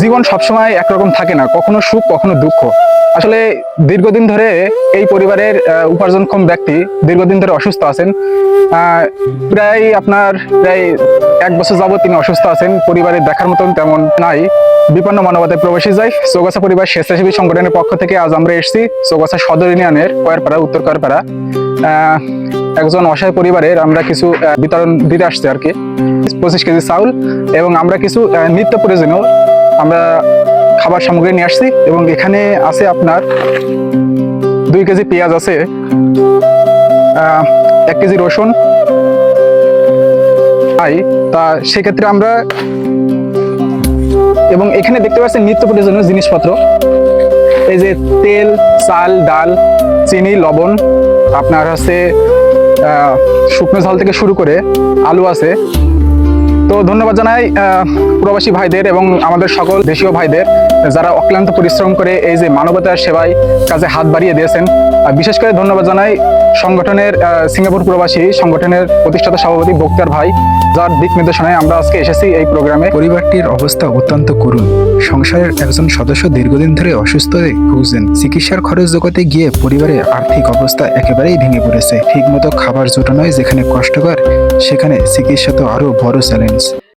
জীবন সবসময় একরকম থাকে না, কখনো সুখ কখনো দুঃখ। আসলে দীর্ঘদিন ধরে এই পরিবারের উপার্জনক্ষম ব্যক্তি দীর্ঘদিন ধরে অসুস্থ আছেন। প্রায় 1 বছর যাবত তিনি অসুস্থ আছেন। পরিবারের দেখার মতন তেমন নাই। বিপন্ন মানবতায় প্রবেশে যায় চৌগাছা পরিবার স্বেচ্ছাসেবী সংগঠনের পক্ষ থেকে আজ আমরা এসেছি চৌগাছা সদর ইউনিয়নের কয়ারপাড়া, উত্তর কয়ারপাড়া। একজন অসহায় পরিবারের আমরা কিছু বিতরণ দিতে আসছি আর কি। 25 কেজি চাউল এবং আমরা কিছু নিত্য প্রয়োজনীয় আমরা খাবার সামগ্রী নিয়ে আসছি। এবং এখানে আছে আপনার 2 কেজি পেঁয়াজ আছে, 1 কেজি রসুন। তা সেক্ষেত্রে আমরা এবং এখানে দেখতে পাচ্ছেন নিত্য প্রয়োজনীয় জিনিসপত্র, এই যে তেল, চাল, ডাল, চিনি, লবণ, আপনার হচ্ছে শুকনো ঝাল থেকে শুরু করে আলু আছে। তো ধন্যবাদ জানাই প্রবাসী ভাইদের এবং আমাদের সকল দেশীয় ভাইদের যারা অক্লান্ত পরিশ্রম করে এই যে মানবতার সেবায় কাজে হাত বাড়িয়ে দিয়েছেন। বিশেষ করে ধন্যবাদ জানাই সংগঠনের সিঙ্গাপুর প্রবাসী সংগঠনের প্রতিষ্ঠাতা সভাপতি বক্তার ভাই, যার দিক নির্দেশনায় আমরা আজকে এসেছি এই প্রোগ্রামে। পরিবারটির অবস্থা অত্যন্ত করুণ। সংসারের একজন সদস্য দীর্ঘদিন ধরে অসুস্থ হয়ে ভুগছেন। চিকিৎসার খরচ জোগাতে গিয়ে পরিবারের আর্থিক অবস্থা একেবারেই ভেঙে পড়েছে। ঠিকমতো খাবার জোটানোয় যেখানে কষ্টকর, সেখানে চিকিৎসা তো আরো বড় চ্যালেঞ্জ।